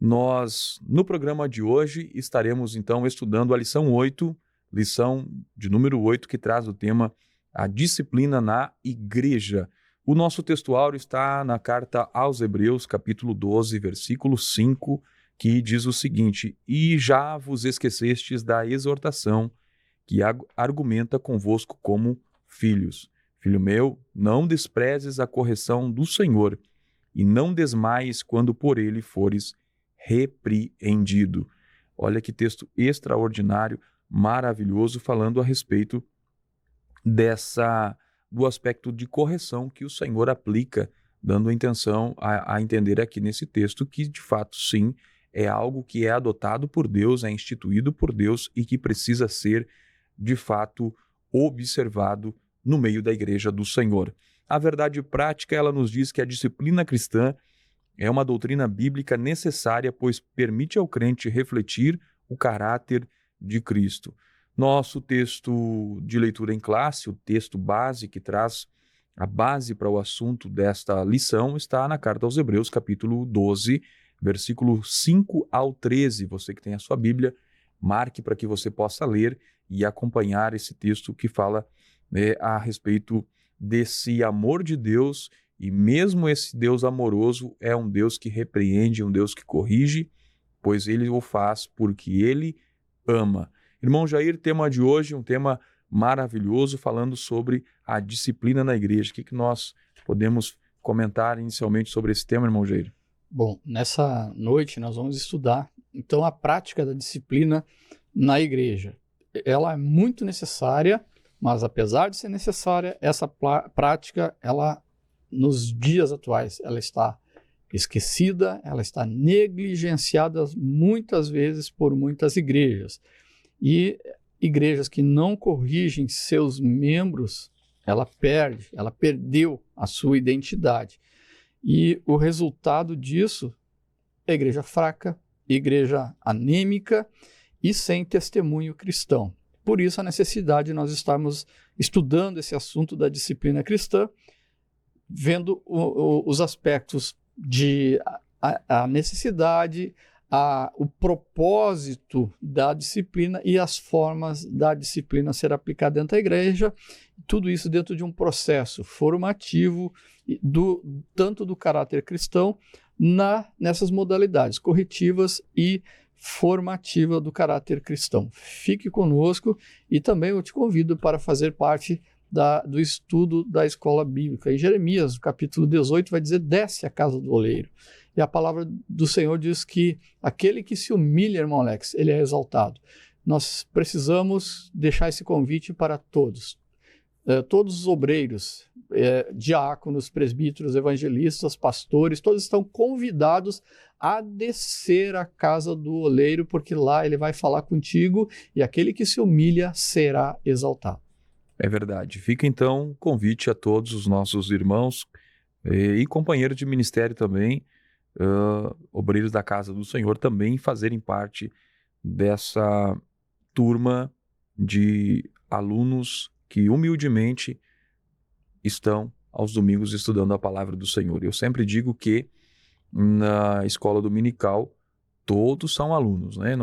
No programa de hoje, estaremos então estudando a lição 8, lição de número 8, que traz o tema A Disciplina na Igreja. O nosso textuário está na carta aos Hebreus, capítulo 12, versículo 5, que diz o seguinte: E já vos esquecestes da exortação que argumenta convosco como filhos. Filho meu, não desprezes a correção do Senhor, e não desmaies quando por ele fores repreendido. Olha que texto extraordinário, maravilhoso, falando a respeito do aspecto de correção que o Senhor aplica, dando a intenção a entender aqui nesse texto que, de fato, sim, é algo que é adotado por Deus, é instituído por Deus e que precisa ser, de fato, observado no meio da igreja do Senhor. A verdade prática, ela nos diz que a disciplina cristã é uma doutrina bíblica necessária, pois permite ao crente refletir o caráter de Cristo. Nosso texto de leitura em classe, o texto base que traz a base para o assunto desta lição, está na carta aos Hebreus, capítulo 12, versículo 5 ao 13. Você que tem a sua Bíblia, marque para que você possa ler e acompanhar esse texto que fala a respeito desse amor de Deus. E mesmo esse Deus amoroso é um Deus que repreende, um Deus que corrige, pois ele o faz porque ele ama. Irmão Jair, tema de hoje, um tema maravilhoso, falando sobre a disciplina na igreja. O que nós podemos comentar inicialmente sobre esse tema, irmão Jair? Bom, nessa noite nós vamos estudar, então, a prática da disciplina na igreja. Ela é muito necessária, mas apesar de ser necessária, essa prática, ela nos dias atuais, ela está esquecida, ela está negligenciada muitas vezes por muitas igrejas. E igrejas que não corrigem seus membros, ela perdeu a sua identidade. E o resultado disso é igreja fraca, igreja anêmica e sem testemunho cristão. Por isso a necessidade de nós estarmos estudando esse assunto da disciplina cristã, vendo os aspectos de a necessidade, o propósito da disciplina e as formas da disciplina ser aplicada dentro da igreja, tudo isso dentro de um processo formativo, tanto do caráter cristão, nessas modalidades corretivas e formativa do caráter cristão. Fique conosco e também eu te convido para fazer parte do estudo da escola bíblica. Em Jeremias, no capítulo 18, vai dizer: desce a casa do oleiro. E a palavra do Senhor diz que aquele que se humilha, irmão Alex, ele é exaltado. Nós precisamos deixar esse convite para todos. Todos os obreiros, diáconos, presbíteros, evangelistas, pastores, todos estão convidados a descer à casa do oleiro, porque lá ele vai falar contigo e aquele que se humilha será exaltado. É verdade. Fica então o convite a todos os nossos irmãos e companheiros de ministério também, obreiros da casa do Senhor, também fazerem parte dessa turma de alunos que humildemente estão aos domingos estudando a palavra do Senhor. Eu sempre digo que na escola dominical todos são alunos, né?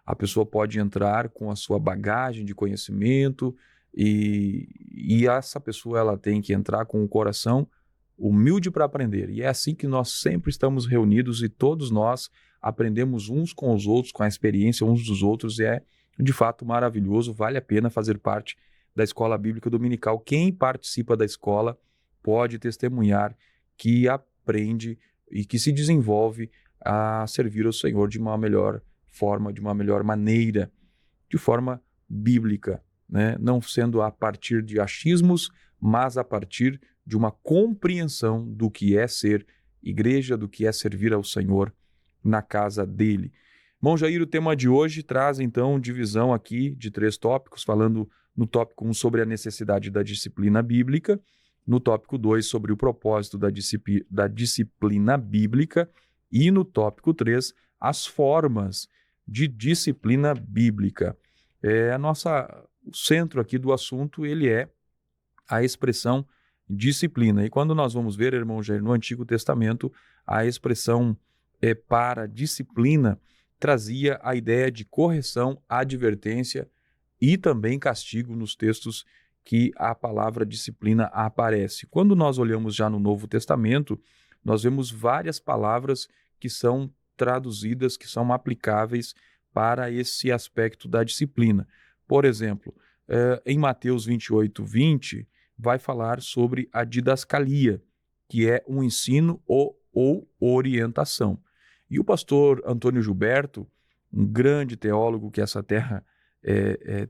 A pessoa pode entrar com a sua bagagem de conhecimento e essa pessoa ela tem que entrar com o coração humilde para aprender. E é assim que nós sempre estamos reunidos e todos nós aprendemos uns com os outros, com a experiência uns dos outros, e é de fato maravilhoso, vale a pena fazer parte da escola bíblica dominical. Quem participa da escola pode testemunhar que aprende e que se desenvolve a servir ao Senhor de uma melhor forma, de uma melhor maneira, de forma bíblica, né? Não sendo a partir de achismos, mas a partir de uma compreensão do que é ser igreja, do que é servir ao Senhor na casa dele. Irmão Jair, o tema de hoje traz então divisão aqui de 3 tópicos, falando no tópico 1 sobre a necessidade da disciplina bíblica, no tópico 2 sobre o propósito da disciplina bíblica e no tópico 3 as formas de disciplina bíblica. O centro aqui do assunto ele é a expressão disciplina. E quando nós vamos ver, irmão Jair, no Antigo Testamento, a expressão para disciplina trazia a ideia de correção, advertência e também castigo nos textos que a palavra disciplina aparece. Quando nós olhamos já no Novo Testamento, nós vemos várias palavras que são traduzidas, que são aplicáveis para esse aspecto da disciplina. Por exemplo, em Mateus 28:20, vai falar sobre a didascalia, que é um ensino ou orientação. E o pastor Antônio Gilberto, um grande teólogo que essa terra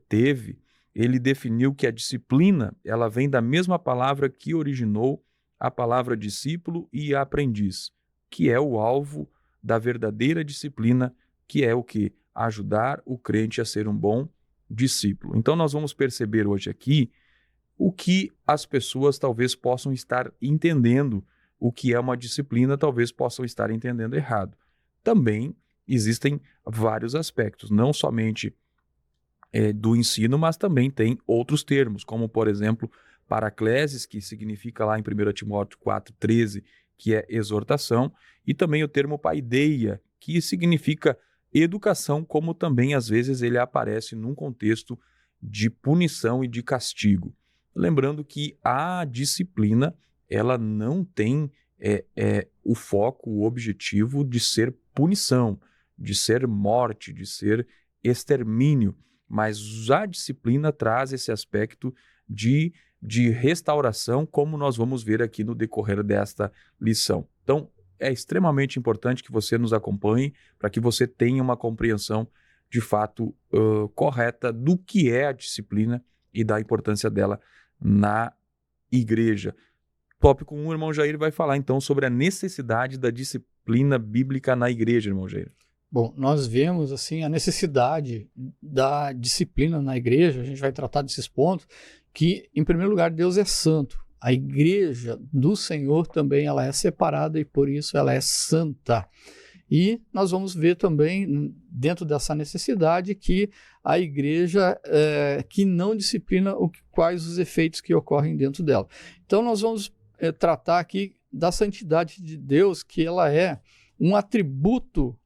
teve, ele definiu que a disciplina ela vem da mesma palavra que originou a palavra discípulo e aprendiz, que é o alvo da verdadeira disciplina, que é o quê? Ajudar o crente a ser um bom discípulo. Então nós vamos perceber hoje aqui o que as pessoas talvez possam estar entendendo, o que é uma disciplina, talvez possam estar entendendo errado. Também existem vários aspectos, não somente do ensino, mas também tem outros termos, como por exemplo, paracleses, que significa lá em 1 Timóteo 4:13, que é exortação, e também o termo paideia, que significa educação, como também às vezes ele aparece num contexto de punição e de castigo. Lembrando que a disciplina, ela não tem o foco, o objetivo de ser punição, de ser morte, de ser extermínio, mas a disciplina traz esse aspecto de restauração, como nós vamos ver aqui no decorrer desta lição. Então, é extremamente importante que você nos acompanhe para que você tenha uma compreensão de fato correta do que é a disciplina e da importância dela na igreja. Tópico 1, o irmão Jair vai falar então sobre a necessidade da disciplina bíblica na igreja, irmão Jair. Bom, nós vemos assim a necessidade da disciplina na igreja, a gente vai tratar desses pontos, que em primeiro lugar Deus é santo. A igreja do Senhor também ela é separada e por isso ela é santa. E nós vamos ver também, dentro dessa necessidade, que a igreja que não disciplina quais os efeitos que ocorrem dentro dela. Então nós vamos tratar aqui da santidade de Deus, que ela é um atributo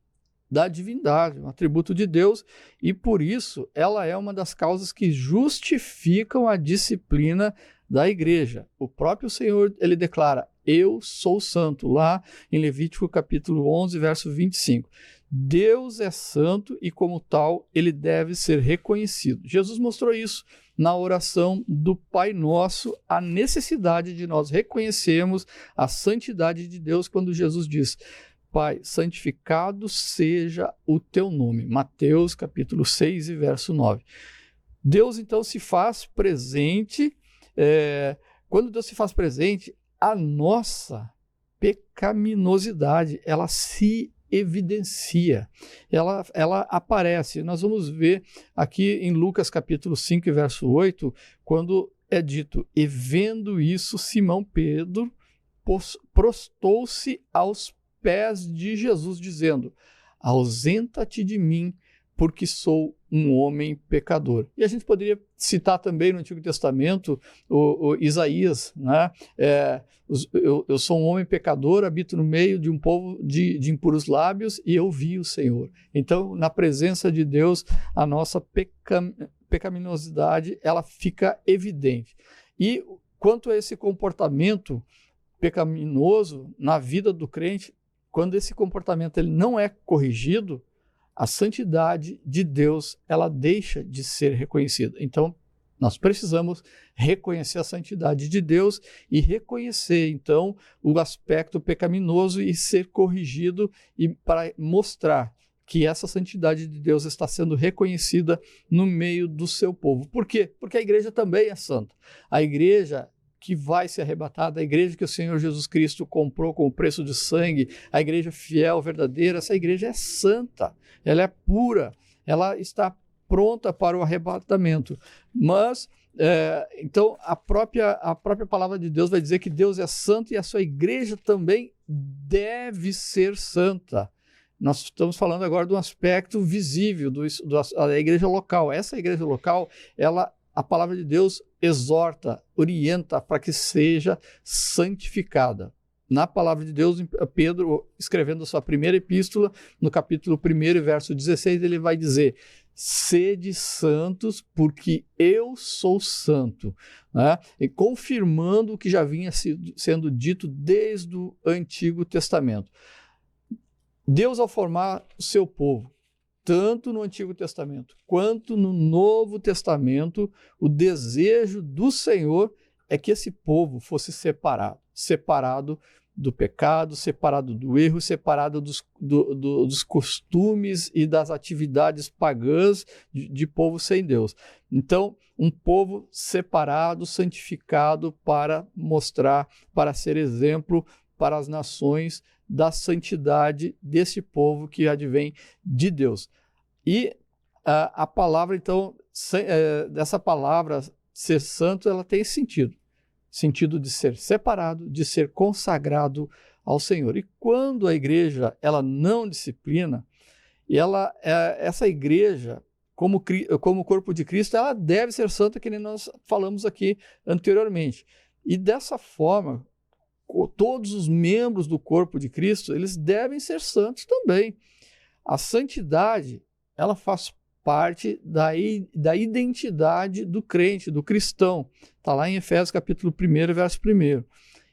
da divindade, um atributo de Deus, e por isso ela é uma das causas que justificam a disciplina da igreja. O próprio Senhor, ele declara, eu sou santo, lá em Levítico capítulo 11, verso 25. Deus é santo e como tal, ele deve ser reconhecido. Jesus mostrou isso na oração do Pai Nosso, a necessidade de nós reconhecermos a santidade de Deus quando Jesus diz, Pai, santificado seja o teu nome. Mateus capítulo 6 e verso 9. Deus então se faz presente, quando Deus se faz presente, a nossa pecaminosidade, ela se evidencia, ela aparece. Nós vamos ver aqui em Lucas capítulo 5 e verso 8, quando é dito, e vendo isso, Simão Pedro prostou-se aos pés de Jesus, dizendo, ausenta-te de mim, porque sou um homem pecador. E a gente poderia citar também no Antigo Testamento o Isaías, né? Eu sou um homem pecador, habito no meio de um povo de impuros lábios e eu vi o Senhor. Então, na presença de Deus, a nossa pecaminosidade, ela fica evidente. E quanto a esse comportamento pecaminoso na vida do crente, quando esse comportamento ele não é corrigido, a santidade de Deus ela deixa de ser reconhecida. Então, nós precisamos reconhecer a santidade de Deus e reconhecer, então, o aspecto pecaminoso e ser corrigido e para mostrar que essa santidade de Deus está sendo reconhecida no meio do seu povo. Por quê? Porque a igreja também é santa. A igreja que vai ser arrebatada, a igreja que o Senhor Jesus Cristo comprou com o preço de sangue, a igreja fiel, verdadeira, essa igreja é santa, ela é pura, ela está pronta para o arrebatamento. Mas, então, a própria palavra de Deus vai dizer que Deus é santo e a sua igreja também deve ser santa. Nós estamos falando agora de um aspecto visível da igreja local. Essa igreja local, a palavra de Deus exorta, orienta para que seja santificada. na palavra de Deus, Pedro, escrevendo a sua primeira epístola, no capítulo 1, verso 16, ele vai dizer: sede santos, porque eu sou santo, né? E confirmando o que já vinha sendo dito desde o Antigo Testamento. Deus, ao formar o seu povo, tanto no Antigo Testamento quanto no Novo Testamento, o desejo do Senhor é que esse povo fosse separado do pecado, separado do erro, separado dos costumes e das atividades pagãs de povo sem Deus. Então, um povo separado, santificado para mostrar, para ser exemplo para as nações da santidade desse povo que advém de Deus. E a palavra, então, dessa palavra, ser santo, ela tem sentido de ser separado, de ser consagrado ao Senhor. E quando a igreja ela não disciplina, essa igreja, como corpo de Cristo, ela deve ser santa, que nem nós falamos aqui anteriormente. E dessa forma, todos os membros do corpo de Cristo, eles devem ser santos também. A santidade, ela faz parte da identidade do crente, do cristão. Está lá em Efésios capítulo 1, verso 1.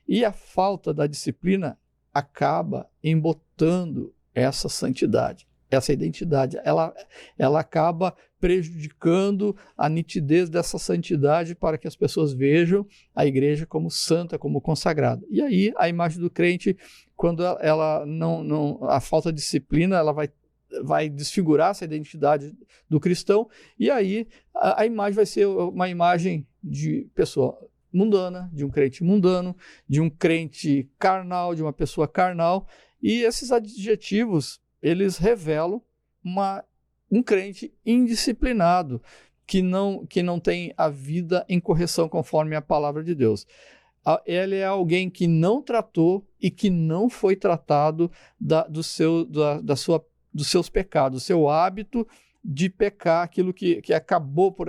E a falta da disciplina acaba embotando essa santidade, essa identidade. Ela acaba prejudicando a nitidez dessa santidade para que as pessoas vejam a igreja como santa, como consagrada. E aí a imagem do crente, quando ela a falta de disciplina, ela vai desfigurar essa identidade do cristão, e aí a imagem vai ser uma imagem de pessoa mundana, de um crente mundano, de um crente carnal, de uma pessoa carnal, e esses adjetivos, eles revelam um crente indisciplinado, que não tem a vida em correção conforme a palavra de Deus. Ele é alguém que não tratou e que não foi tratado dos seus pecados, o seu hábito de pecar, aquilo que acabou por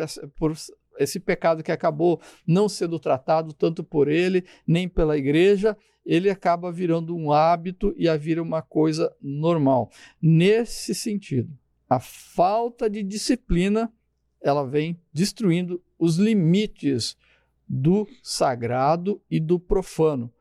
esse pecado que acabou não sendo tratado tanto por ele, nem pela igreja, ele acaba virando um hábito e vira uma coisa normal. Nesse sentido, a falta de disciplina, ela vem destruindo os limites do sagrado e do profano.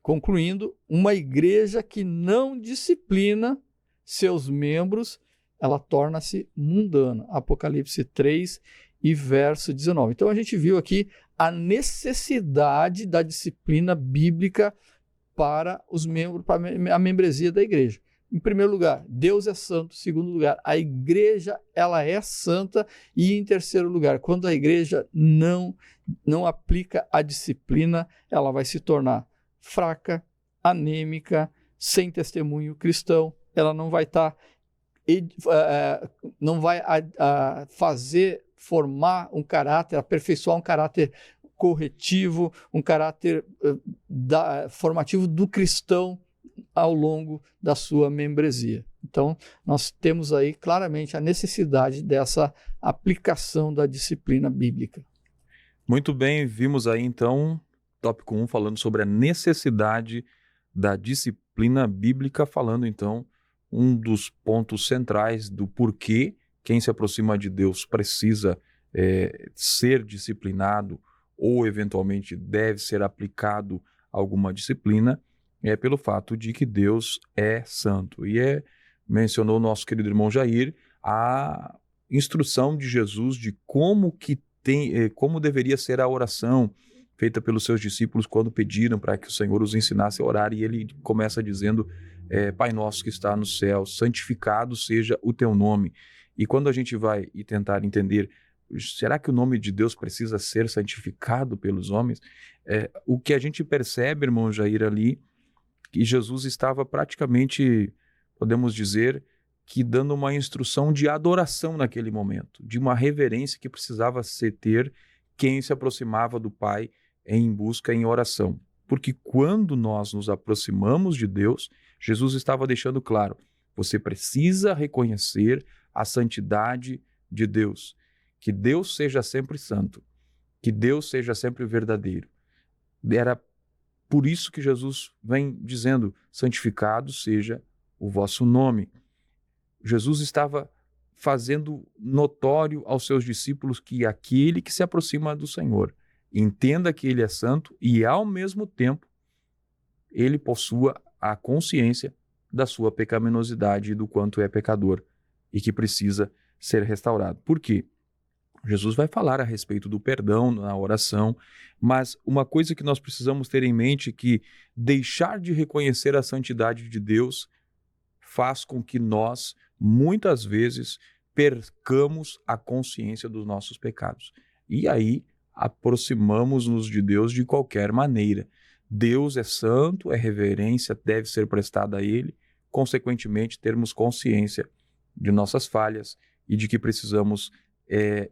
Concluindo, uma igreja que não disciplina seus membros, ela torna-se mundana. Apocalipse 3 e verso 19. Então a gente viu aqui a necessidade da disciplina bíblica para os membros, para a membresia da igreja. Em primeiro lugar, Deus é santo. Em segundo lugar, a igreja ela é santa. E em terceiro lugar, quando a igreja não aplica a disciplina, ela vai se tornar fraca, anêmica, sem testemunho cristão. Ela não vai formar um caráter, aperfeiçoar um caráter corretivo, um caráter formativo do cristão ao longo da sua membresia. Então, nós temos aí claramente a necessidade dessa aplicação da disciplina bíblica. Muito bem, vimos aí então, tópico 1, falando sobre a necessidade da disciplina bíblica, falando então um dos pontos centrais do porquê quem se aproxima de Deus precisa ser disciplinado ou eventualmente deve ser aplicado alguma disciplina, pelo fato de que Deus é santo. E mencionou o nosso querido irmão Jair a instrução de Jesus de como deveria ser a oração feita pelos seus discípulos quando pediram para que o Senhor os ensinasse a orar, e ele começa dizendo: Pai nosso que está no céu, santificado seja o teu nome. E quando a gente vai tentar entender, será que o nome de Deus precisa ser santificado pelos homens? O que a gente percebe, irmão Jair, ali, que Jesus estava praticamente, podemos dizer, que dando uma instrução de adoração naquele momento, de uma reverência que precisava ter quem se aproximava do Pai em busca, em oração. Porque quando nós nos aproximamos de Deus, Jesus estava deixando claro, você precisa reconhecer a santidade de Deus, que Deus seja sempre santo, que Deus seja sempre verdadeiro. Era por isso que Jesus vem dizendo, santificado seja o vosso nome. Jesus estava fazendo notório aos seus discípulos que aquele que se aproxima do Senhor entenda que ele é santo e, ao mesmo tempo, ele possua a consciência da sua pecaminosidade e do quanto é pecador e que precisa ser restaurado. Por quê? Jesus vai falar a respeito do perdão na oração, mas uma coisa que nós precisamos ter em mente é que deixar de reconhecer a santidade de Deus faz com que nós, muitas vezes, percamos a consciência dos nossos pecados. E aí, aproximamos-nos de Deus de qualquer maneira. Deus é santo, reverência deve ser prestada a Ele, consequentemente, termos consciência de nossas falhas e de que precisamos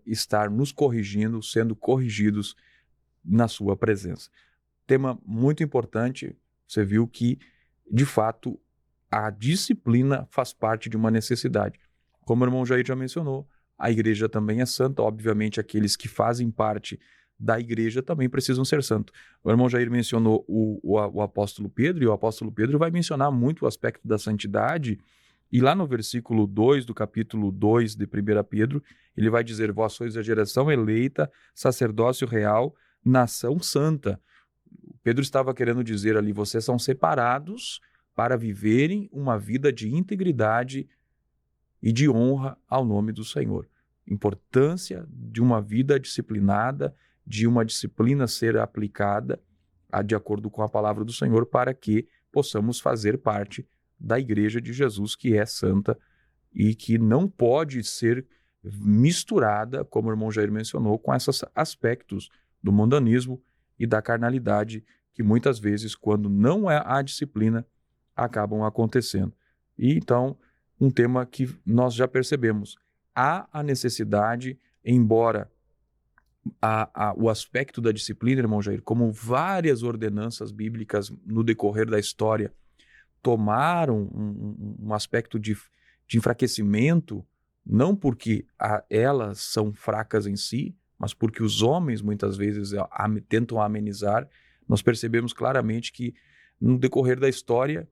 estar nos corrigindo, sendo corrigidos na sua presença. Tema muito importante, você viu que, de fato, a disciplina faz parte de uma necessidade. Como o irmão Jair já mencionou, a igreja também é santa, obviamente aqueles que fazem parte da igreja também precisam ser santos. O irmão Jair mencionou o apóstolo Pedro, e o apóstolo Pedro vai mencionar muito o aspecto da santidade, e lá no versículo 2 do capítulo 2 de 1 Pedro, ele vai dizer, vós sois a geração eleita, sacerdócio real, nação santa. Pedro estava querendo dizer ali, vocês são separados para viverem uma vida de integridade e de honra ao nome do Senhor. Importância de uma vida disciplinada, de uma disciplina ser aplicada de acordo com a palavra do Senhor, para que possamos fazer parte da igreja de Jesus, que é santa e que não pode ser misturada, como o irmão Jair mencionou, com esses aspectos do mundanismo e da carnalidade que muitas vezes, quando não há disciplina, acabam acontecendo. E então, um tema que nós já percebemos, há a necessidade, embora o aspecto da disciplina, irmão Jair, como várias ordenanças bíblicas no decorrer da história tomaram um aspecto de enfraquecimento, não porque elas são fracas em si, mas porque os homens muitas vezes tentam amenizar, nós percebemos claramente que no decorrer da história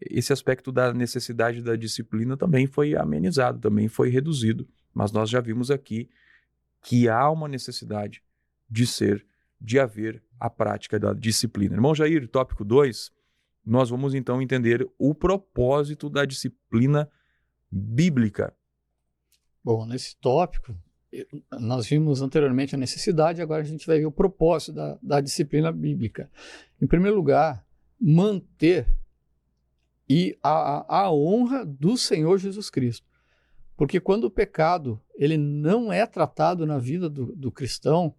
esse aspecto da necessidade da disciplina também foi amenizado, também foi reduzido, mas nós já vimos aqui que há uma necessidade de haver a prática da disciplina. Irmão Jair, tópico 2, nós vamos então entender o propósito da disciplina bíblica. Bom, nesse tópico, nós vimos anteriormente a necessidade, agora a gente vai ver o propósito da disciplina bíblica. Em primeiro lugar, manter a honra do Senhor Jesus Cristo. Porque quando o pecado ele não é tratado na vida do cristão,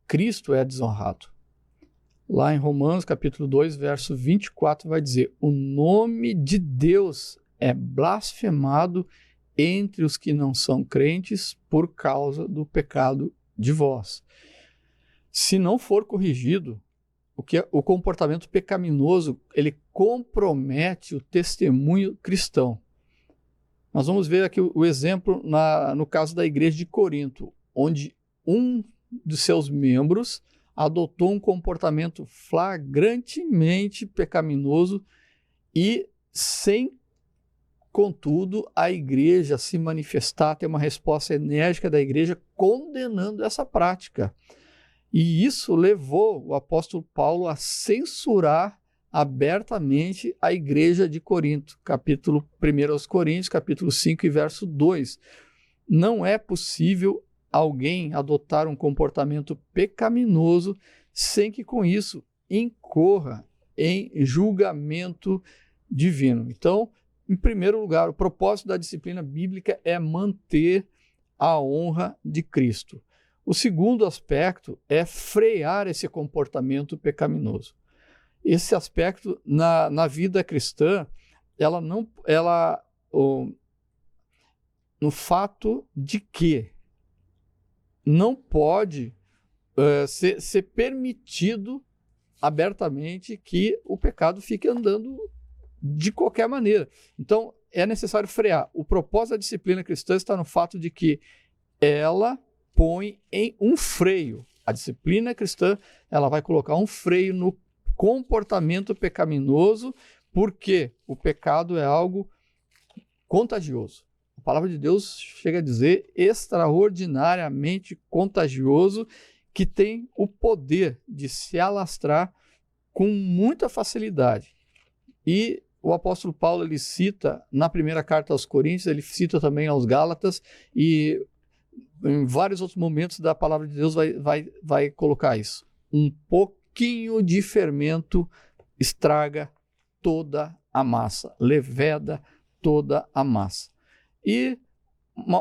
Cristo é desonrado. Lá em Romanos capítulo 2, verso 24, vai dizer, o nome de Deus é blasfemado entre os que não são crentes por causa do pecado de vós. Se não for corrigido, o comportamento pecaminoso, ele compromete o testemunho cristão. Nós vamos ver aqui o exemplo no caso da igreja de Corinto, onde um dos seus membros adotou um comportamento flagrantemente pecaminoso e sem, contudo, a igreja se manifestar, ter uma resposta enérgica da igreja condenando essa prática. E isso levou o apóstolo Paulo a censurar abertamente a igreja de Corinto, capítulo 1 aos Coríntios, capítulo 5 e verso 2. Não é possível alguém adotar um comportamento pecaminoso sem que com isso incorra em julgamento divino. Então, em primeiro lugar, o propósito da disciplina bíblica é manter a honra de Cristo. O segundo aspecto é frear esse comportamento pecaminoso. Esse aspecto na vida cristã, no fato de que não pode ser permitido abertamente que o pecado fique andando de qualquer maneira. Então, é necessário frear. O propósito da disciplina cristã está no fato de que ela põe em um freio. A disciplina cristã, ela vai colocar um freio no comportamento pecaminoso, porque o pecado é algo contagioso. A palavra de Deus chega a dizer extraordinariamente contagioso, que tem o poder de se alastrar com muita facilidade. E o apóstolo Paulo, ele cita na primeira carta aos Coríntios, ele cita também aos Gálatas, e em vários outros momentos da palavra de Deus vai colocar isso. Um pouquinho de fermento estraga toda a massa, leveda toda a massa. E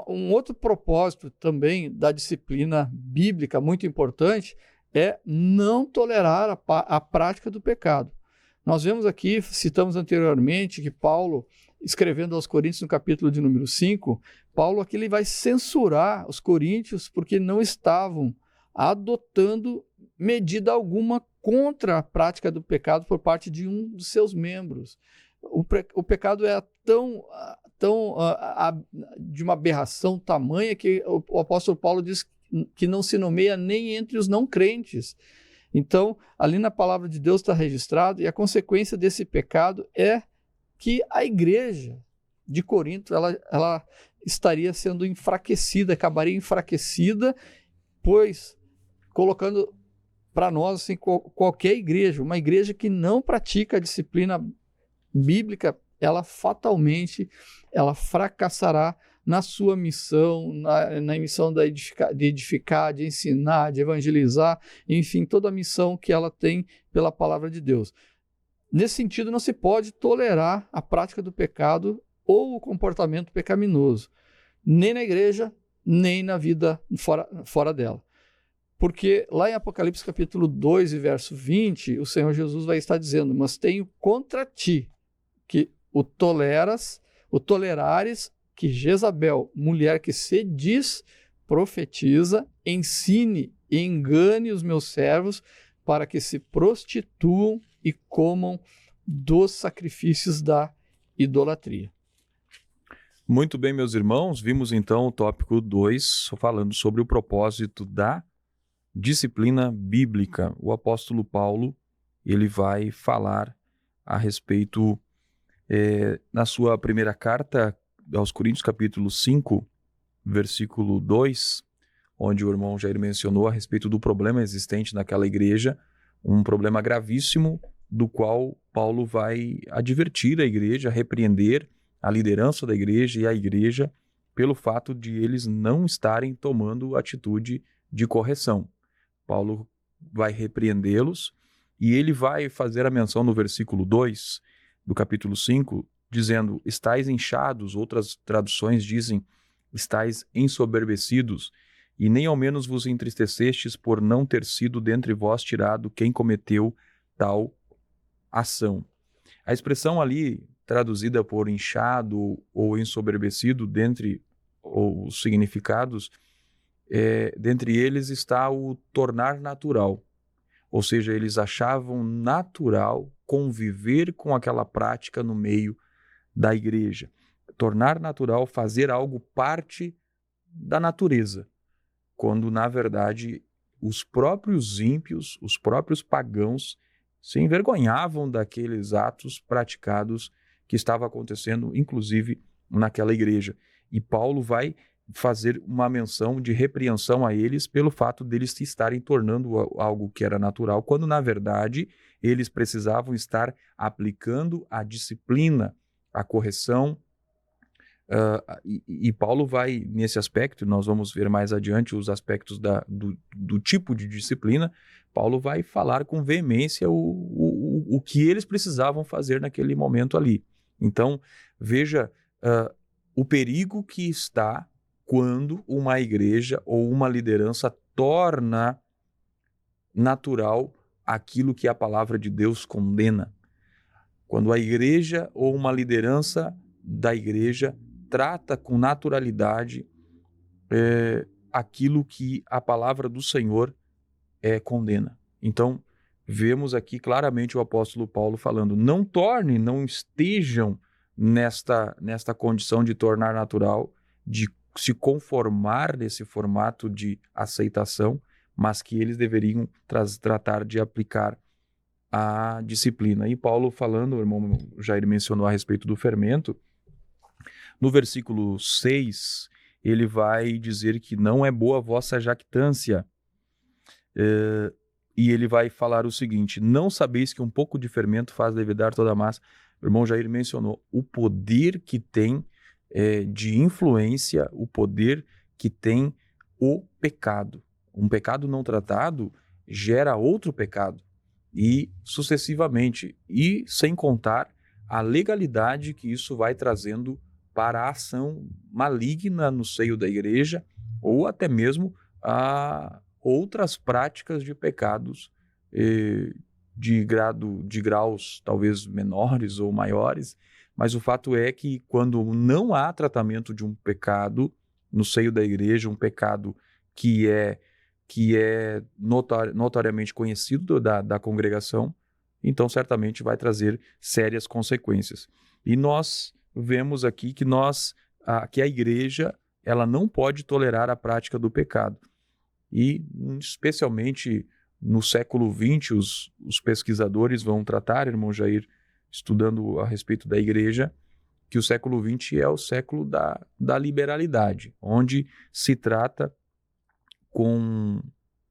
um outro propósito também da disciplina bíblica muito importante é não tolerar a prática do pecado. Nós vemos aqui, citamos anteriormente, que Paulo, escrevendo aos Coríntios no capítulo de número 5, Paulo aqui ele vai censurar os coríntios porque não estavam adotando medida alguma contra a prática do pecado por parte de um dos seus membros. O pecado é tão de uma aberração tamanha que o apóstolo Paulo diz que não se nomeia nem entre os não crentes. Então, ali na palavra de Deus está registrado, e a consequência desse pecado é que a igreja de Corinto ela estaria sendo enfraquecida, acabaria enfraquecida, pois, colocando para nós assim, qualquer igreja, uma igreja que não pratica a disciplina bíblica, ela fatalmente fracassará na sua missão, na missão de edificar, de ensinar, de evangelizar, enfim, toda a missão que ela tem pela palavra de Deus. Nesse sentido, não se pode tolerar a prática do pecado ou o comportamento pecaminoso, nem na igreja, nem na vida fora dela. Porque lá em Apocalipse capítulo 2 e verso 20, o Senhor Jesus vai estar dizendo: mas tenho contra ti que o tolerares, que Jezabel, mulher que se diz profetiza, ensine e engane os meus servos para que se prostituam e comam dos sacrifícios da idolatria. Muito bem, meus irmãos, vimos então o tópico 2, falando sobre o propósito da disciplina bíblica. O apóstolo Paulo, ele vai falar a respeito, na sua primeira carta aos Coríntios, capítulo 5, versículo 2, onde o irmão Jair mencionou a respeito do problema existente naquela igreja, um problema gravíssimo, do qual Paulo vai advertir a igreja, repreender a liderança da igreja e a igreja pelo fato de eles não estarem tomando atitude de correção. Paulo vai repreendê-los e ele vai fazer a menção no versículo 2 do capítulo 5, dizendo: estais inchados, outras traduções dizem: estais ensoberbecidos, e nem ao menos vos entristecestes por não ter sido dentre vós tirado quem cometeu tal ação. A expressão ali, traduzida por inchado ou ensoberbecido, dentre os significados, dentre eles está o tornar natural. Ou seja, eles achavam natural conviver com aquela prática no meio da igreja. Tornar natural, fazer algo parte da natureza, quando na verdade os próprios ímpios, os próprios pagãos se envergonhavam daqueles atos praticados que estavam acontecendo, inclusive naquela igreja. E Paulo vai fazer uma menção de repreensão a eles pelo fato deles se estarem tornando algo que era natural, quando na verdade eles precisavam estar aplicando a disciplina, a correção. E Paulo vai nesse aspecto, nós vamos ver mais adiante os aspectos do tipo de disciplina. Paulo vai falar com veemência o que eles precisavam fazer naquele momento ali. Então, veja o perigo que está quando uma igreja ou uma liderança torna natural aquilo que a palavra de Deus condena. Quando a igreja ou uma liderança da igreja trata com naturalidade aquilo que a palavra do Senhor condena. Então, vemos aqui claramente o apóstolo Paulo falando: não estejam nesta condição de tornar natural, de se conformar nesse formato de aceitação, mas que eles deveriam tratar de aplicar a disciplina. E Paulo falando, o irmão Jair mencionou a respeito do fermento, no versículo 6, ele vai dizer que não é boa a vossa jactância. E ele vai falar o seguinte: não sabeis que um pouco de fermento faz levedar toda a massa? O irmão Jair mencionou o poder que tem de influência, o poder que tem o pecado. Um pecado não tratado gera outro pecado, e sucessivamente, e sem contar a legalidade que isso vai trazendo para a ação maligna no seio da igreja, ou até mesmo a outras práticas de pecados de graus talvez menores ou maiores, mas o fato é que quando não há tratamento de um pecado no seio da igreja, um pecado que é notoriamente conhecido da congregação, então certamente vai trazer sérias consequências. E nós vemos aqui que a igreja ela não pode tolerar a prática do pecado. E especialmente no século XX, os pesquisadores vão tratar, irmão Jair, estudando a respeito da igreja, que o século XX é o século da liberalidade, onde se trata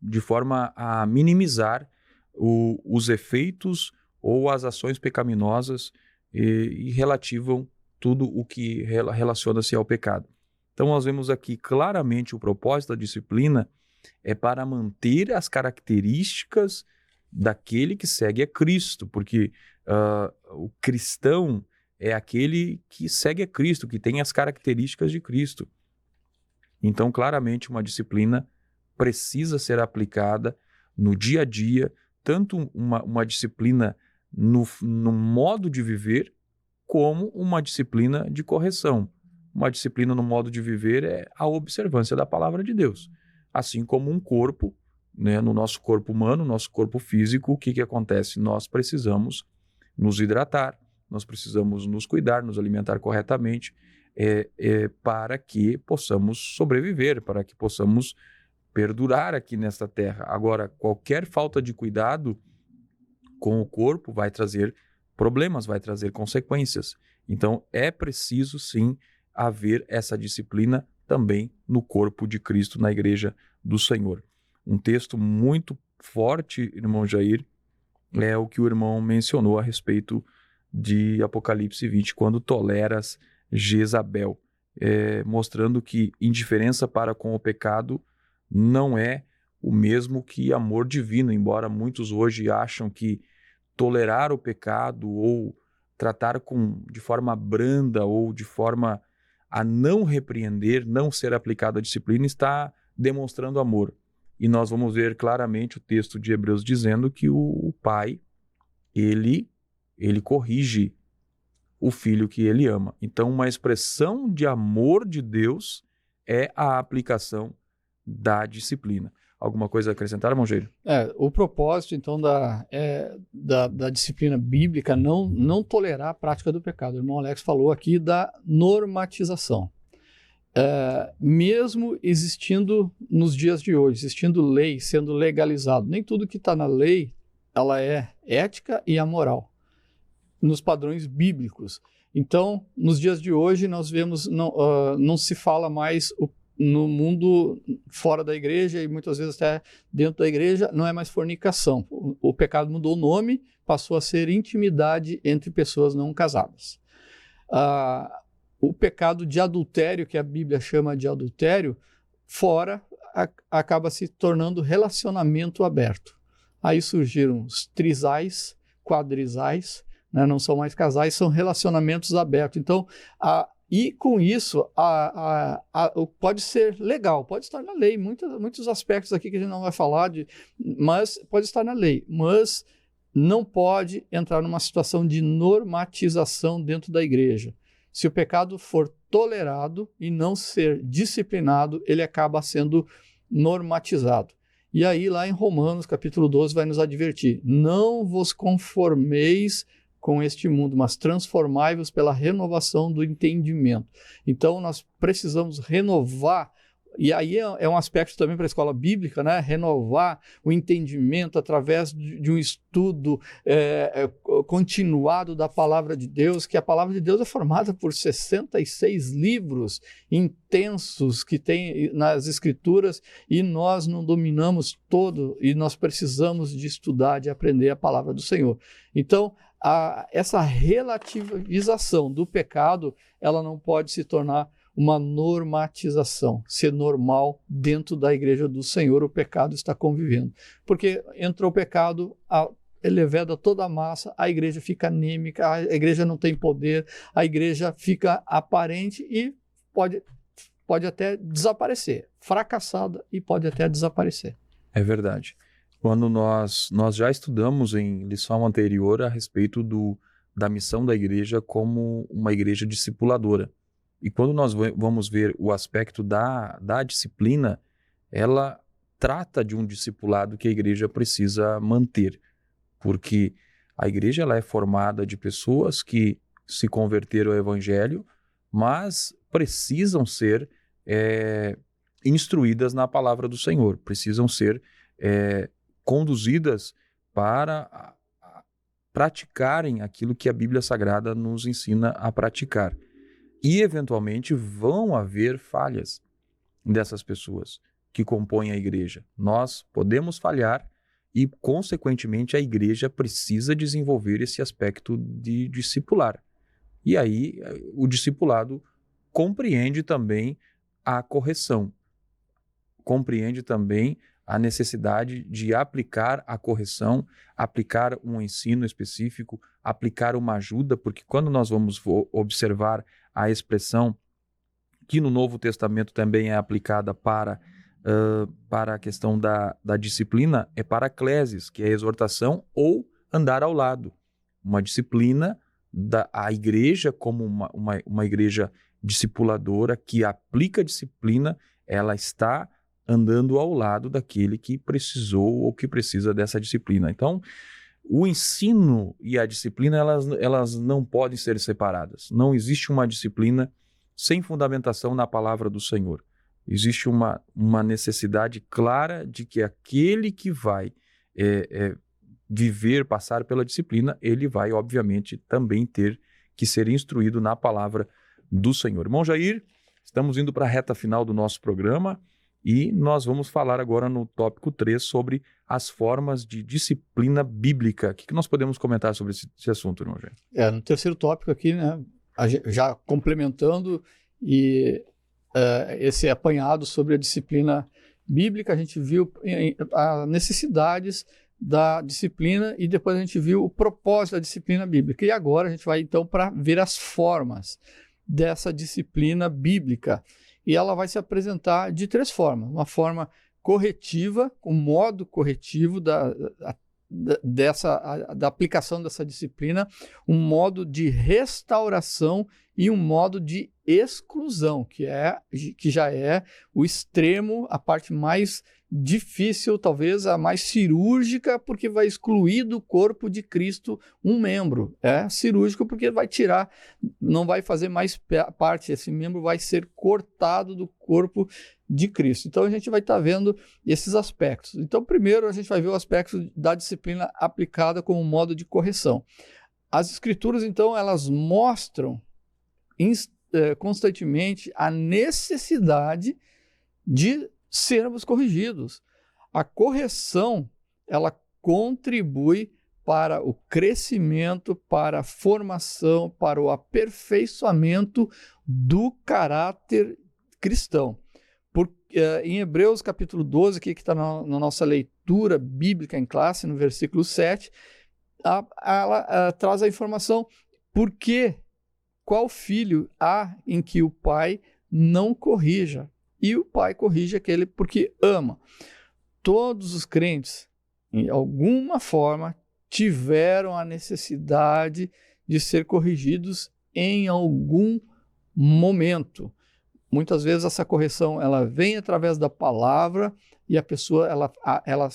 de forma a minimizar os efeitos ou as ações pecaminosas e relativam tudo o que relaciona-se ao pecado. Então nós vemos aqui claramente o propósito da disciplina é para manter as características daquele que segue a Cristo, porque o cristão é aquele que segue a Cristo, que tem as características de Cristo. Então, claramente, uma disciplina precisa ser aplicada no dia a dia, tanto uma disciplina no modo de viver, como uma disciplina de correção. Uma disciplina no modo de viver é a observância da palavra de Deus. Assim como um corpo, né, no nosso corpo humano, nosso corpo físico, o que acontece? Nós precisamos nos hidratar, nós precisamos nos cuidar, nos alimentar corretamente, para que possamos sobreviver, para que possamos perdurar aqui nesta terra. Agora, qualquer falta de cuidado com o corpo vai trazer problemas, vai trazer consequências. Então, é preciso, sim, haver essa disciplina também no corpo de Cristo, na igreja do Senhor. Um texto muito forte, irmão Jair, é o que o irmão mencionou a respeito de Apocalipse 20, quando toleras Jezabel, mostrando que indiferença para com o pecado não é o mesmo que amor divino, embora muitos hoje acham que tolerar o pecado ou tratar de forma branda ou de forma a não repreender, não ser aplicado a disciplina, está demonstrando amor. E nós vamos ver claramente o texto de Hebreus dizendo que o pai, ele corrige o filho que ele ama. Então, uma expressão de amor de Deus é a aplicação da disciplina. Alguma coisa a acrescentar, irmão Jair? O propósito, então, da disciplina bíblica não tolerar a prática do pecado. O irmão Alex falou aqui da normatização. Mesmo existindo nos dias de hoje, existindo lei, sendo legalizado, nem tudo que está na lei ela é ética e amoral, nos padrões bíblicos. Então, nos dias de hoje, nós vemos, não se fala mais no mundo fora da igreja e muitas vezes até dentro da igreja, não é mais fornicação. O pecado mudou o nome, passou a ser intimidade entre pessoas não casadas. O pecado de adultério, que a Bíblia chama de adultério, fora acaba se tornando relacionamento aberto. Aí surgiram os trisais, quadrisais, né? Não são mais casais, são relacionamentos abertos. Então, e com isso, pode ser legal, pode estar na lei, muitos aspectos aqui que a gente não vai falar, mas pode estar na lei, mas não pode entrar numa situação de normatização dentro da igreja. Se o pecado for tolerado e não ser disciplinado, ele acaba sendo normatizado. E aí, lá em Romanos, capítulo 12, vai nos advertir: não vos conformeis com este mundo, mas transformai-vos pela renovação do entendimento. Então, nós precisamos renovar E aí é um aspecto também para a escola bíblica, né? Renovar o entendimento através de um estudo continuado da palavra de Deus, que a palavra de Deus é formada por 66 livros intensos que tem nas Escrituras, e nós não dominamos todo, e nós precisamos de estudar, de aprender a palavra do Senhor. Então, essa relativização do pecado, ela não pode se tornar uma normatização, ser normal dentro da igreja do Senhor. O pecado está convivendo. Porque entrou o pecado, ele leveda toda a massa, a igreja fica anêmica, a igreja não tem poder, a igreja fica aparente e pode até desaparecer, fracassada, e pode até desaparecer. É verdade. Quando nós já estudamos em lição anterior a respeito da missão da igreja como uma igreja discipuladora. E quando nós vamos ver o aspecto da disciplina, ela trata de um discipulado que a igreja precisa manter, porque a igreja ela é formada de pessoas que se converteram ao evangelho, mas precisam ser instruídas na palavra do Senhor, precisam ser conduzidas para praticarem aquilo que a Bíblia Sagrada nos ensina a praticar. E, eventualmente, vão haver falhas dessas pessoas que compõem a igreja. Nós podemos falhar e, consequentemente, a igreja precisa desenvolver esse aspecto de discipular. E aí, o discipulado compreende também a correção, compreende também a necessidade de aplicar a correção, aplicar um ensino específico, aplicar uma ajuda, porque quando nós vamos observar a expressão que no Novo Testamento também é aplicada para a questão da disciplina, é paraclesis, que é exortação ou andar ao lado. Uma disciplina, a igreja como uma igreja discipuladora que aplica a disciplina, ela está andando ao lado daquele que precisou ou que precisa dessa disciplina. Então, o ensino e a disciplina, elas não podem ser separadas. Não existe uma disciplina sem fundamentação na palavra do Senhor. Existe uma necessidade clara de que aquele que vai viver, passar pela disciplina, ele vai, obviamente, também ter que ser instruído na palavra do Senhor. Irmão Jair, estamos indo para a reta final do nosso programa e nós vamos falar agora no tópico 3 sobre as formas de disciplina bíblica. O que nós podemos comentar sobre esse assunto, irmão Jair? No terceiro tópico aqui, né, já complementando esse apanhado sobre a disciplina bíblica, a gente viu as necessidades da disciplina e depois a gente viu o propósito da disciplina bíblica. E agora a gente vai então para ver as formas dessa disciplina bíblica. E ela vai se apresentar de 3 formas. Uma forma corretiva, um modo corretivo da aplicação dessa disciplina, um modo de restauração e um modo de exclusão, que já é o extremo, a parte mais difícil, talvez a mais cirúrgica, porque vai excluir do corpo de Cristo um membro. É cirúrgico porque vai tirar, não vai fazer mais parte, esse membro vai ser cortado do corpo de Cristo. Então a gente vai estar vendo esses aspectos. Então primeiro a gente vai ver o aspecto da disciplina aplicada como modo de correção. As Escrituras então elas mostram constantemente a necessidade de sermos corrigidos. A correção, ela contribui para o crescimento, para a formação, para o aperfeiçoamento do caráter cristão. Em Hebreus capítulo 12, aqui que está na nossa leitura bíblica em classe, no versículo 7, ela traz a informação qual filho há em que o pai não corrija. E o pai corrige aquele porque ama. Todos os crentes, em alguma forma, tiveram a necessidade de ser corrigidos em algum momento. Muitas vezes essa correção ela vem através da palavra e a pessoa ela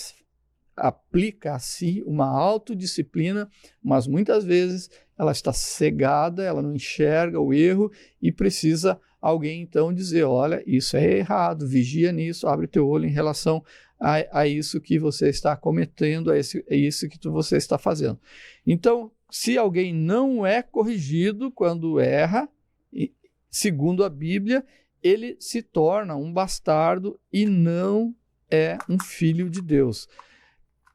aplica a si uma autodisciplina, mas muitas vezes ela está cegada, ela não enxerga o erro e precisa alguém então dizer, olha, isso é errado, vigia nisso, abre teu olho em relação a isso que você está cometendo, a isso que você está fazendo. Então, se alguém não é corrigido quando erra, segundo a Bíblia, ele se torna um bastardo e não é um filho de Deus.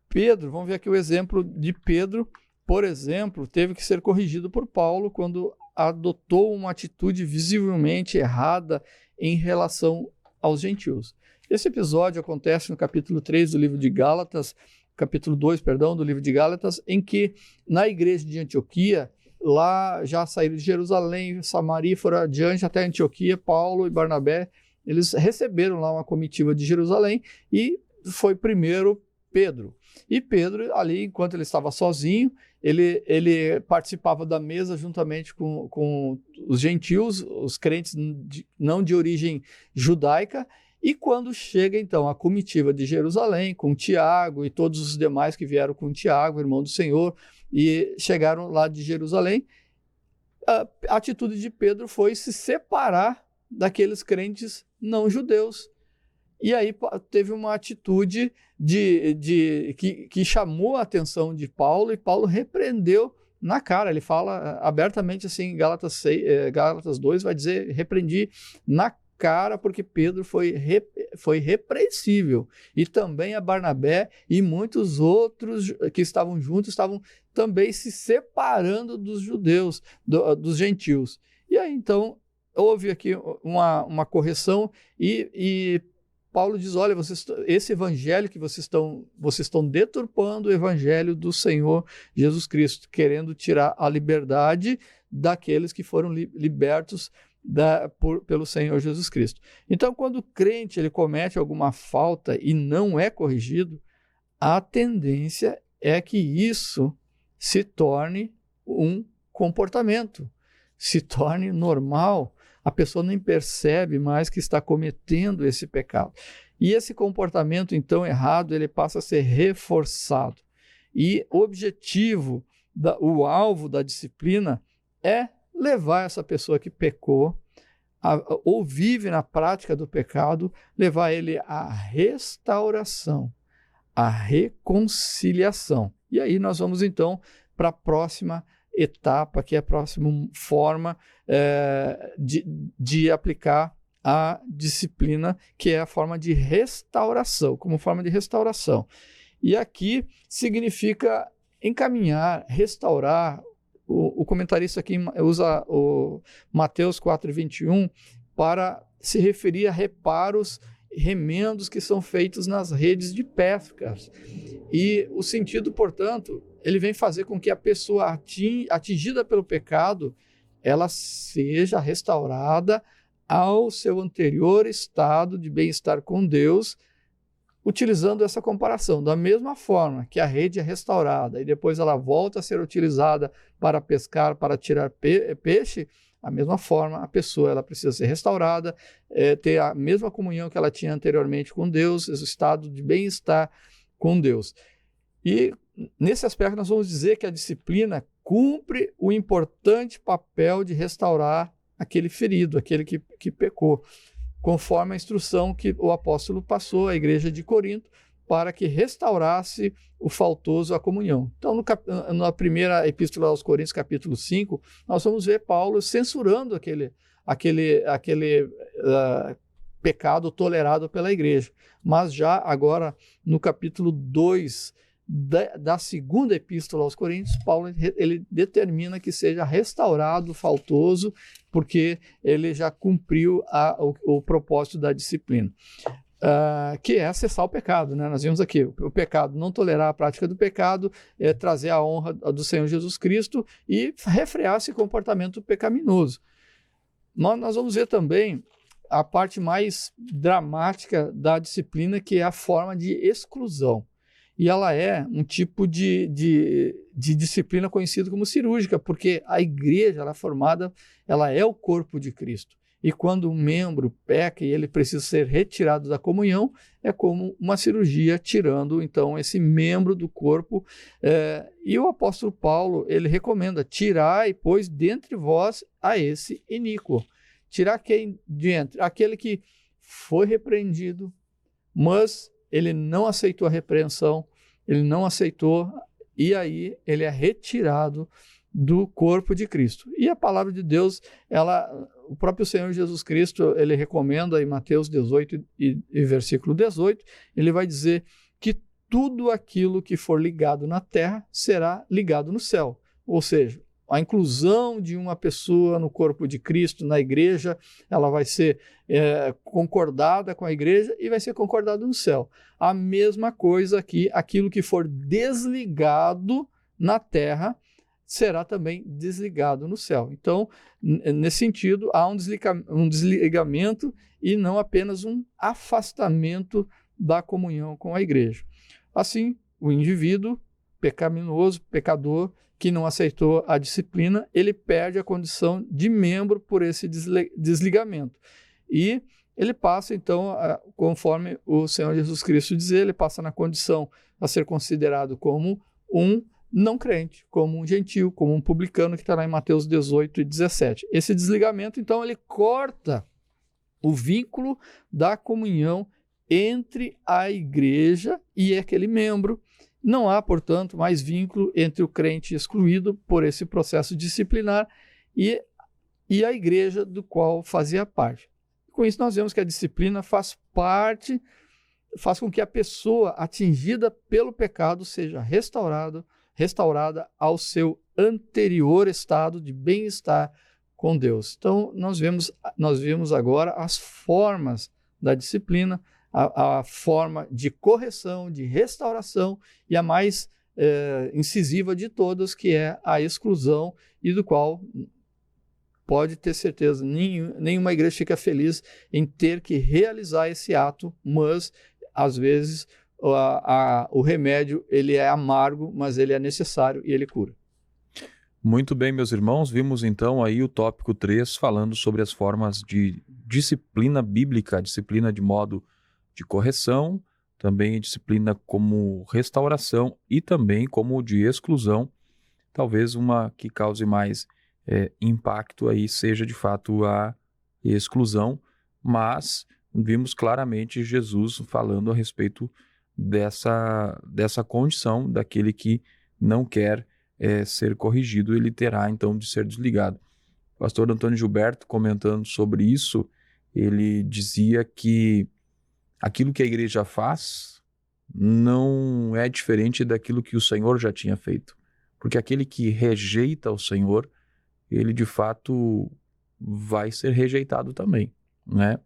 Pedro, vamos ver aqui o exemplo de Pedro, por exemplo, teve que ser corrigido por Paulo quando adotou uma atitude visivelmente errada em relação aos gentios. Esse episódio acontece no capítulo 3 do livro de Gálatas, capítulo 2, perdão, do livro de Gálatas, em que na igreja de Antioquia, lá já saíram de Jerusalém, Samaria, foram adiante até Antioquia, Paulo e Barnabé, eles receberam lá uma comitiva de Jerusalém e foi primeiro Pedro. E Pedro, ali, enquanto ele estava sozinho, ele participava da mesa juntamente com os gentios, os crentes não de origem judaica, e quando chega, então, a comitiva de Jerusalém, com Tiago e todos os demais que vieram com Tiago, irmão do Senhor, e chegaram lá de Jerusalém, a atitude de Pedro foi se separar daqueles crentes não judeus. E aí teve uma atitude que chamou a atenção de Paulo, e Paulo repreendeu na cara. Ele fala abertamente assim, Gálatas 2 vai dizer, repreendi na cara, porque Pedro foi repreensível. E também a Barnabé e muitos outros que estavam juntos estavam também se separando dos judeus, dos gentios. E aí então houve aqui uma correção e Paulo diz, olha, esse evangelho que vocês estão deturpando o evangelho do Senhor Jesus Cristo, querendo tirar a liberdade daqueles que foram libertos pelo Senhor Jesus Cristo. Então, quando o crente ele comete alguma falta e não é corrigido, a tendência é que isso se torne um comportamento, se torne normal. A pessoa nem percebe mais que está cometendo esse pecado. E esse comportamento, então, errado, ele passa a ser reforçado. E o objetivo, o alvo da disciplina é levar essa pessoa que pecou, ou vive na prática do pecado, levar ele à restauração, à reconciliação. E aí nós vamos, então, para a próxima etapa, que é a próxima forma de aplicar a disciplina, que é a forma de restauração, como forma de restauração. E aqui significa encaminhar, restaurar. O comentarista aqui usa o Mateus 4,21 para se referir a reparos, remendos que são feitos nas redes de pescas. E o sentido, portanto, ele vem fazer com que a pessoa atingida pelo pecado, ela seja restaurada ao seu anterior estado de bem-estar com Deus, utilizando essa comparação. Da mesma forma que a rede é restaurada e depois ela volta a ser utilizada para pescar, para tirar peixe, da mesma forma a pessoa ela precisa ser restaurada, ter a mesma comunhão que ela tinha anteriormente com Deus, esse estado de bem-estar com Deus. E nesse aspecto nós vamos dizer que a disciplina cumpre o importante papel de restaurar aquele ferido, aquele que pecou, conforme a instrução que o apóstolo passou à igreja de Corinto para que restaurasse o faltoso à comunhão. Então, na primeira epístola aos Coríntios, capítulo 5, nós vamos ver Paulo censurando aquele pecado tolerado pela igreja. Mas já agora, no capítulo 2 da segunda epístola aos Coríntios, Paulo ele determina que seja restaurado o faltoso, porque ele já cumpriu o propósito da disciplina, que é cessar o pecado, né? Nós vimos aqui, o pecado, não tolerar a prática do pecado, trazer a honra do Senhor Jesus Cristo e refrear esse comportamento pecaminoso. Nós vamos ver também a parte mais dramática da disciplina, que é a forma de exclusão. E ela é um tipo de disciplina conhecida como cirúrgica, porque a igreja ela é formada, ela é o corpo de Cristo. E quando um membro peca e ele precisa ser retirado da comunhão, é como uma cirurgia tirando, então, esse membro do corpo. E o apóstolo Paulo, ele recomenda, tirai, pois, dentre vós a esse iníquo. Tirar quem de entre? Aquele que foi repreendido, mas ele não aceitou a repreensão, ele não aceitou, e aí ele é retirado do corpo de Cristo. E a palavra de Deus, o próprio Senhor Jesus Cristo, ele recomenda em Mateus 18 e versículo 18, ele vai dizer que tudo aquilo que for ligado na terra será ligado no céu. Ou seja, a inclusão de uma pessoa no corpo de Cristo, na igreja, ela vai ser concordada com a igreja e vai ser concordada no céu. A mesma coisa aqui, aquilo que for desligado na terra será também desligado no céu. Então, nesse sentido, há um desligamento e não apenas um afastamento da comunhão com a igreja. Assim, o indivíduo pecaminoso, pecador, que não aceitou a disciplina, ele perde a condição de membro por esse desligamento. E ele passa, então, conforme o Senhor Jesus Cristo diz, ele passa na condição a ser considerado como um não crente, como um gentio, como um publicano, que está lá em Mateus 18 e 17. Esse desligamento, então, ele corta o vínculo da comunhão entre a igreja e aquele membro. Não há, portanto, mais vínculo entre o crente excluído por esse processo disciplinar e a igreja do qual fazia parte. Com isso, nós vemos que a disciplina faz com que a pessoa atingida pelo pecado seja restaurada ao seu anterior estado de bem-estar com Deus. Então, nós vemos agora as formas da disciplina, a forma de correção, de restauração e a mais incisiva de todas, que é a exclusão, e do qual pode ter certeza, nenhuma igreja fica feliz em ter que realizar esse ato, mas às vezes o remédio ele é amargo, mas ele é necessário e ele cura. Muito bem, meus irmãos, vimos então aí o tópico 3 falando sobre as formas de disciplina bíblica, disciplina de modo de correção, também disciplina como restauração e também como de exclusão. Talvez uma que cause mais impacto aí seja de fato a exclusão, mas vimos claramente Jesus falando a respeito dessa condição daquele que não quer ser corrigido, ele terá então de ser desligado. O pastor Antônio Gilberto, comentando sobre isso, ele dizia que aquilo que a igreja faz não é diferente daquilo que o Senhor já tinha feito, porque aquele que rejeita o Senhor, ele de fato vai ser rejeitado também, né?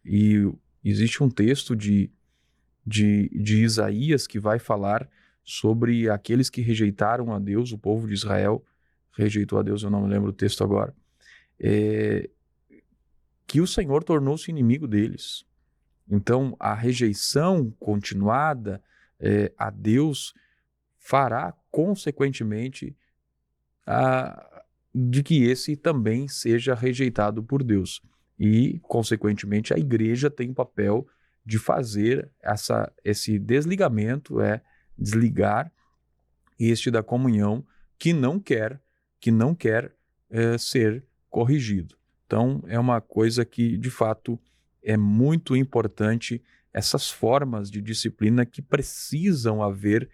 E existe um texto de Isaías que vai falar sobre aqueles que rejeitaram a Deus, o povo de Israel rejeitou a Deus, eu não me lembro o texto agora, que o Senhor tornou-se inimigo deles. Então, a rejeição continuada a Deus fará, consequentemente, de que esse também seja rejeitado por Deus. E, consequentemente, a igreja tem o papel de fazer esse desligamento, desligar este da comunhão que não quer ser corrigido. Então, é uma coisa que, de fato, é muito importante, essas formas de disciplina que precisam haver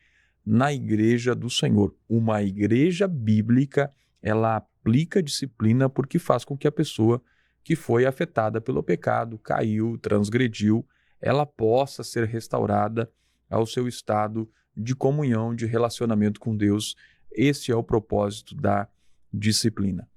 na igreja do Senhor. Uma igreja bíblica, ela aplica disciplina porque faz com que a pessoa que foi afetada pelo pecado, caiu, transgrediu, ela possa ser restaurada ao seu estado de comunhão, de relacionamento com Deus. Esse é o propósito da disciplina.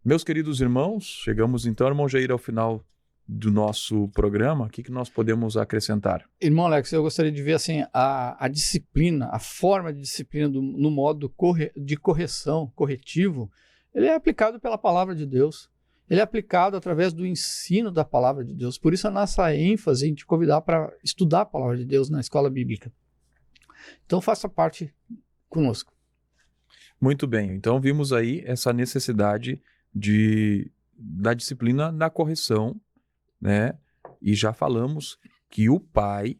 Meus queridos irmãos, chegamos então, irmão Jair, ao final do nosso programa. O que nós podemos acrescentar? Irmão Alex, eu gostaria de ver assim, a disciplina, a forma de disciplina no modo de correção, corretivo, ele é aplicado pela palavra de Deus. Ele é aplicado através do ensino da palavra de Deus. Por isso a nossa ênfase em te convidar para estudar a palavra de Deus na escola bíblica. Então faça parte conosco. Muito bem. Então vimos aí essa necessidade da disciplina da correção, né? E já falamos que o pai,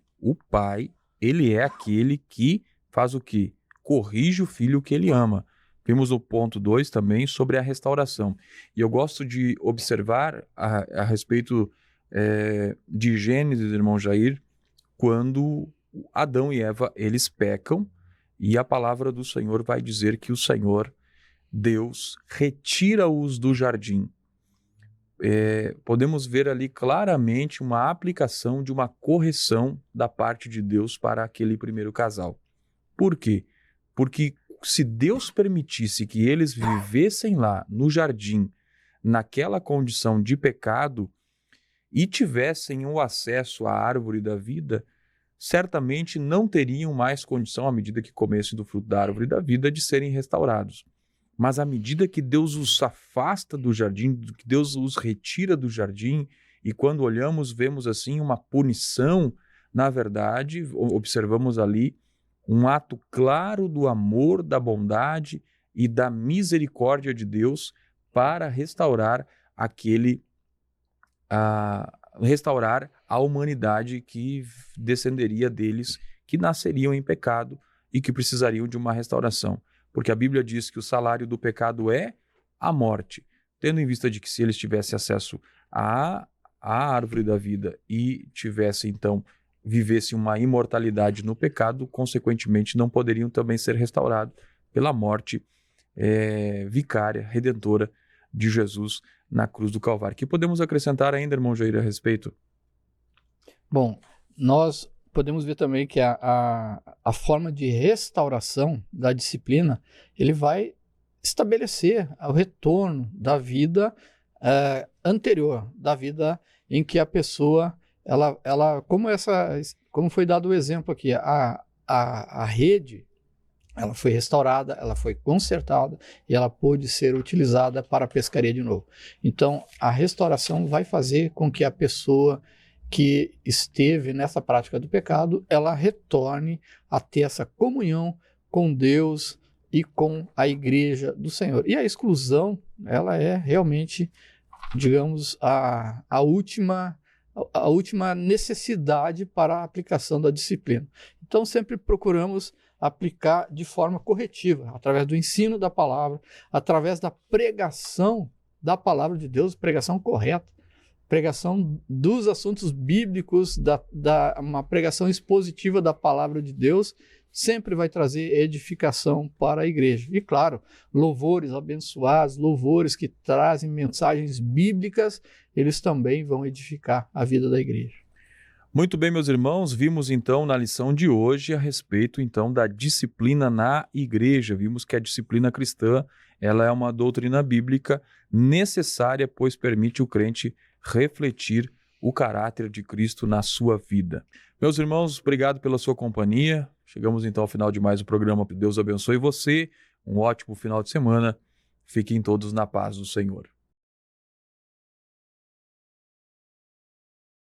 ele é aquele que faz o quê? Corrige o filho que ele ama. Vimos no ponto 2 também sobre a restauração. E eu gosto de observar a respeito de Gênesis, irmão Jair, quando Adão e Eva, eles pecam, e a palavra do Senhor vai dizer que o Senhor, Deus, retira-os do jardim. Podemos ver ali claramente uma aplicação de uma correção da parte de Deus para aquele primeiro casal. Por quê? Porque se Deus permitisse que eles vivessem lá no jardim, naquela condição de pecado, e tivessem o acesso à árvore da vida, certamente não teriam mais condição, à medida que comessem do fruto da árvore da vida, de serem restaurados. Mas à medida que Deus os afasta do jardim, que Deus os retira do jardim, e quando olhamos, vemos assim uma punição, na verdade, observamos ali um ato claro do amor, da bondade e da misericórdia de Deus para restaurar restaurar a humanidade que descenderia deles, que nasceriam em pecado e que precisariam de uma restauração. Porque a Bíblia diz que o salário do pecado é a morte. Tendo em vista de que se eles tivessem acesso à árvore da vida e vivessem uma imortalidade no pecado, consequentemente não poderiam também ser restaurados pela morte vicária, redentora de Jesus na cruz do Calvário. O que podemos acrescentar ainda, irmão Jair, a respeito? Bom, nós podemos ver também que a forma de restauração da disciplina, ele vai estabelecer o retorno da vida anterior, da vida em que a pessoa, como foi dado o exemplo aqui, a rede, ela foi restaurada, ela foi consertada e ela pôde ser utilizada para a pescaria de novo. Então, a restauração vai fazer com que a pessoa que esteve nessa prática do pecado, ela retorne a ter essa comunhão com Deus e com a igreja do Senhor. E a exclusão, ela é realmente, digamos, a última necessidade para a aplicação da disciplina. Então, sempre procuramos aplicar de forma corretiva, através do ensino da palavra, através da pregação da palavra de Deus, pregação correta, pregação dos assuntos bíblicos, uma pregação expositiva da palavra de Deus, sempre vai trazer edificação para a igreja. E claro, louvores abençoados, louvores que trazem mensagens bíblicas, eles também vão edificar a vida da igreja. Muito bem, meus irmãos, vimos então na lição de hoje a respeito então da disciplina na igreja. Vimos que a disciplina cristã, ela é uma doutrina bíblica necessária, pois permite o crente refletir o caráter de Cristo na sua vida. Meus irmãos, obrigado pela sua companhia. Chegamos então ao final de mais um programa. Deus abençoe você. Um ótimo final de semana. Fiquem todos na paz do Senhor.